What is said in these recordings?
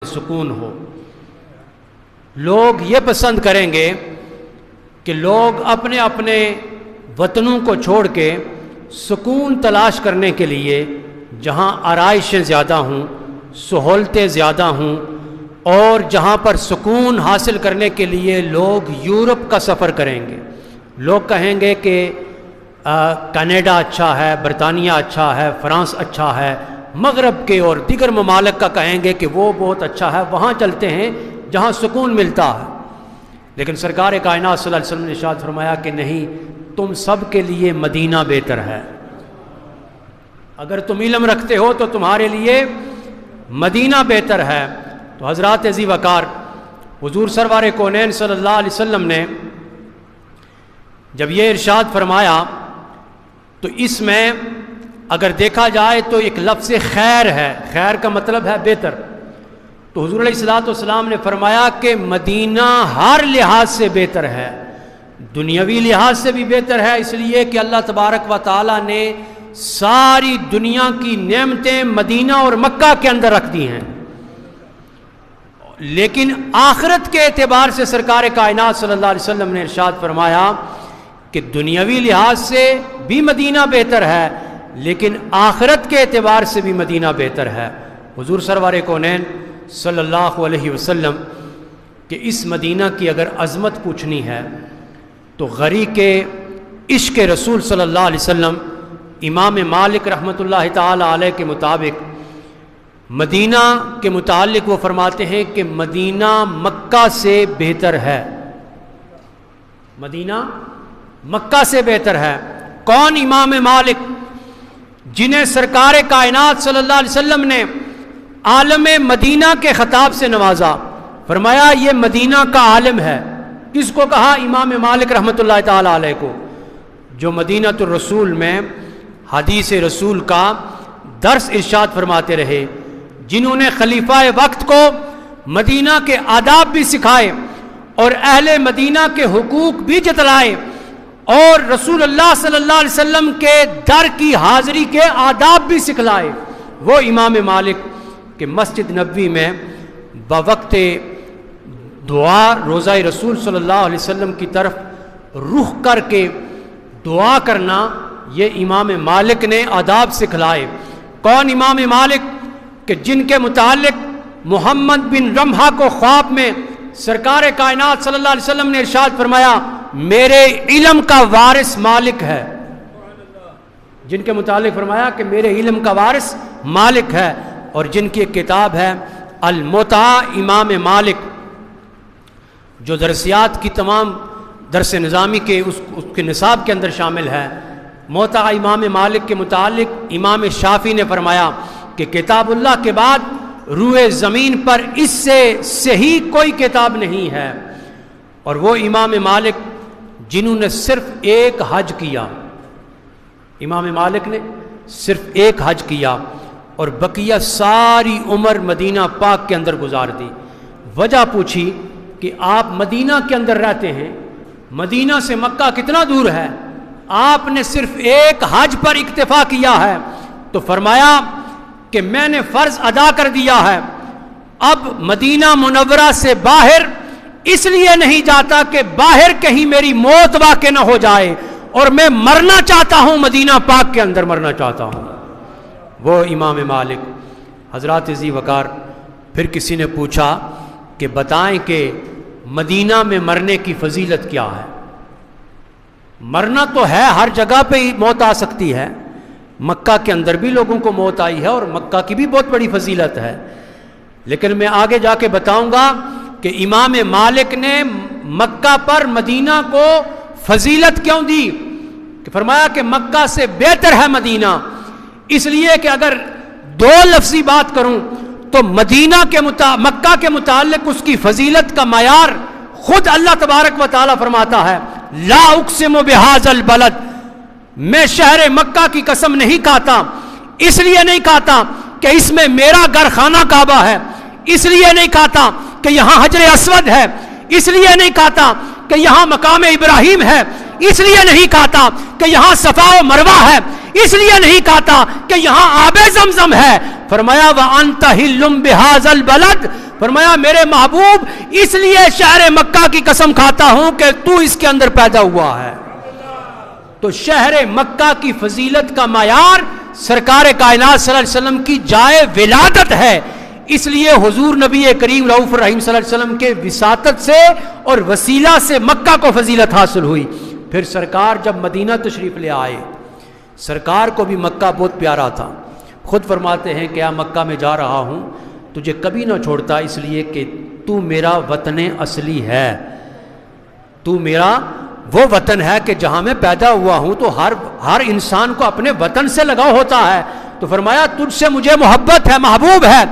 سکون ہو۔ لوگ یہ پسند کریں گے کہ لوگ اپنے اپنے وطنوں کو چھوڑ کے سکون تلاش کرنے کے لیے جہاں آرائشیں زیادہ ہوں، سہولتیں زیادہ ہوں، اور جہاں پر سکون حاصل کرنے کے لیے لوگ یورپ کا سفر کریں گے۔ لوگ کہیں گے کہ کینیڈا اچھا ہے، برطانیہ اچھا ہے، فرانس اچھا ہے، مغرب کے اور دیگر ممالک کا کہیں گے کہ وہ بہت اچھا ہے، وہاں چلتے ہیں جہاں سکون ملتا ہے۔ لیکن سرکار کائنات صلی اللہ علیہ وسلم نے ارشاد فرمایا کہ نہیں، تم سب کے لیے مدینہ بہتر ہے۔ اگر تم علم رکھتے ہو تو تمہارے لیے مدینہ بہتر ہے۔ تو حضرات عزیز وقار، حضور سرور کونین صلی اللہ علیہ وسلم نے جب یہ ارشاد فرمایا تو اس میں اگر دیکھا جائے تو ایک لفظ خیر ہے، خیر کا مطلب ہے بہتر۔ تو حضور علیہ الصلوۃ والسلام نے فرمایا کہ مدینہ ہر لحاظ سے بہتر ہے، دنیاوی لحاظ سے بھی بہتر ہے، اس لیے کہ اللہ تبارک و تعالیٰ نے ساری دنیا کی نعمتیں مدینہ اور مکہ کے اندر رکھ دی ہیں۔ لیکن آخرت کے اعتبار سے سرکار کائنات صلی اللہ علیہ وسلم نے ارشاد فرمایا کہ دنیاوی لحاظ سے بھی مدینہ بہتر ہے، لیکن آخرت کے اعتبار سے بھی مدینہ بہتر ہے۔ حضور سرور کونین صلی اللہ علیہ وسلم کہ اس مدینہ کی اگر عظمت پوچھنی ہے تو غریق عشق رسول صلی اللہ علیہ وسلم امام مالک رحمۃ اللہ تعالی علیہ کے مطابق مدینہ کے متعلق وہ فرماتے ہیں کہ مدینہ مکہ سے بہتر ہے، مدینہ مکہ سے بہتر ہے۔ کون؟ امام مالک، جنہیں سرکار کائنات صلی اللہ علیہ وسلم نے عالم مدینہ کے خطاب سے نوازا، فرمایا یہ مدینہ کا عالم ہے۔ کس کو کہا؟ امام مالک رحمۃ اللہ تعالی علیہ کو، جو مدینہ الرسول میں حدیث رسول کا درس ارشاد فرماتے رہے، جنہوں نے خلیفہ وقت کو مدینہ کے آداب بھی سکھائے اور اہل مدینہ کے حقوق بھی جتلائے، اور رسول اللہ صلی اللہ علیہ وسلم کے در کی حاضری کے آداب بھی سکھلائے۔ وہ امام مالک کہ مسجد نبوی میں بوقت دعا روضہ رسول صلی اللہ علیہ وسلم کی طرف رخ کر کے دعا کرنا، یہ امام مالک نے آداب سکھلائے۔ کون امام مالک؟ کہ جن کے متعلق محمد بن رمحہ کو خواب میں سرکار کائنات صلی اللہ علیہ وسلم نے ارشاد فرمایا میرے علم کا وارث مالک ہے، جن کے متعلق فرمایا کہ میرے علم کا وارث مالک ہے، اور جن کی ایک کتاب ہے الموطا امام مالک، جو درسیات کی تمام درس نظامی کے اس کے نصاب کے اندر شامل ہے۔ موطا امام مالک کے متعلق امام شافعی نے فرمایا کہ کتاب اللہ کے بعد روئے زمین پر اس سے صحیح کوئی کتاب نہیں ہے۔ اور وہ امام مالک جنہوں نے صرف ایک حج کیا، امام مالک نے صرف ایک حج کیا اور بقیہ ساری عمر مدینہ پاک کے اندر گزار دی۔ وجہ پوچھی کہ آپ مدینہ کے اندر رہتے ہیں، مدینہ سے مکہ کتنا دور ہے، آپ نے صرف ایک حج پر اکتفا کیا ہے، تو فرمایا کہ میں نے فرض ادا کر دیا ہے، اب مدینہ منورہ سے باہر اس لیے نہیں جاتا کہ باہر کہیں میری موت واقع نہ ہو جائے، اور میں مرنا چاہتا ہوں مدینہ پاک کے اندر مرنا چاہتا ہوں۔ وہ امام مالک۔ حضرات عزیز وقار، پھر کسی نے پوچھا کہ بتائیں کہ مدینہ میں مرنے کی فضیلت کیا ہے؟ مرنا تو ہے، ہر جگہ پہ ہی موت آ سکتی ہے، مکہ کے اندر بھی لوگوں کو موت آئی ہے اور مکہ کی بھی بہت بڑی فضیلت ہے، لیکن میں آگے جا کے بتاؤں گا کہ امام مالک نے مکہ پر مدینہ کو فضیلت کیوں دی، کہ فرمایا کہ مکہ سے بہتر ہے مدینہ، اس لیے کہ اگر دو لفظی بات کروں تو مدینہ کے مکہ کے متعلق اس کی فضیلت کا معیار خود اللہ تبارک و تعالیٰ فرماتا ہے لا اقسم بہذا البلد، میں شہر مکہ کی قسم نہیں کھاتا، اس لیے نہیں کھاتا کہ اس میں میرا گھر خانہ کعبہ ہے، اس لیے نہیں کھاتا کہ یہاں حجر اسود ہے، اس لیے نہیں کھاتا کہ یہاں مقام ابراہیم ہے، اس لیے نہیں کھاتا کہ یہاں صفا و مروہ ہے، اس لیے نہیں کہتا کہ یہاں آب زمزم ہے۔ فرمایا وَأَنْتَ حِلٌّ بِهَذَا الْبَلَدِ، فرمایا میرے محبوب اس لیے شہر مکہ کی قسم کھاتا ہوں کہ تو اس کے اندر پیدا ہوا ہے۔ تو شہر مکہ کی فضیلت کا معیار سرکار کائنات صلی اللہ علیہ وسلم کی جائے ولادت ہے، اس لیے حضور نبی کریم رؤوف الرحیم صلی اللہ علیہ وسلم کے وساطت سے اور وسیلہ سے مکہ کو فضیلت حاصل ہوئی۔ پھر سرکار جب مدینہ تشریف لے آئے، سرکار کو بھی مکہ بہت پیارا تھا، خود فرماتے ہیں کہ مکہ میں جا رہا ہوں تجھے کبھی نہ چھوڑتا، اس لیے کہ تو میرا وطن اصلی ہے، تو میرا وہ وطن ہے کہ جہاں میں پیدا ہوا ہوں۔ تو ہر انسان کو اپنے وطن سے لگاؤ ہوتا ہے، تو فرمایا تجھ سے مجھے محبت ہے، محبوب ہے،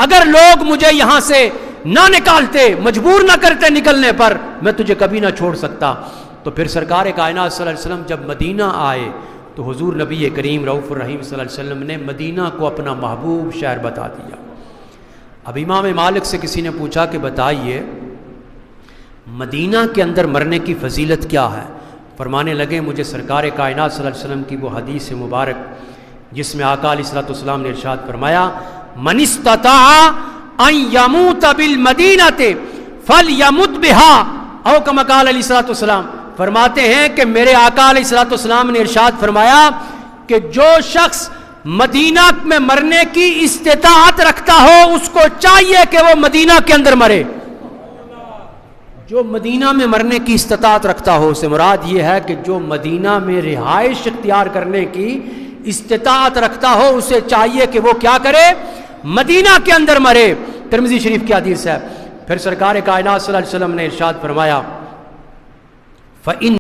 اگر لوگ مجھے یہاں سے نہ نکالتے، مجبور نہ کرتے نکلنے پر، میں تجھے کبھی نہ چھوڑ سکتا۔ تو پھر سرکار کائنات صلی اللہ علیہ وسلم جب مدینہ آئے تو حضور نبی کریم رؤوف الرحیم صلی اللہ علیہ وسلم نے مدینہ کو اپنا محبوب شہر بتا دیا۔ اب امام مالک سے کسی نے پوچھا کہ بتائیے مدینہ کے اندر مرنے کی فضیلت کیا ہے؟ فرمانے لگے مجھے سرکار کائنات صلی اللہ علیہ وسلم کی وہ حدیث مبارک جس میں آقا علیہ الصلوۃ والسلام نے ارشاد فرمایا من استطاع ان یموت بالمدینہ فلیمت بها، او کما قال علیہ الصلوۃ والسلام، فرماتے ہیں کہ میرے آقا علیہ الصلوۃ والسلام نے ارشاد فرمایا کہ جو شخص مدینہ میں مرنے کی استطاعت رکھتا ہو اس کو چاہیے کہ وہ مدینہ کے اندر مرے۔ جو مدینہ میں مرنے کی استطاعت رکھتا ہو، سے مراد یہ ہے کہ جو مدینہ میں رہائش اختیار کرنے کی استطاعت رکھتا ہو اسے چاہیے کہ وہ کیا کرے؟ مدینہ کے اندر مرے۔ ترمذی شریف کی حدیث ہے۔ پھر سرکار کائنات صلی اللہ علیہ وسلم نے ارشاد فرمایا فَإِنَّ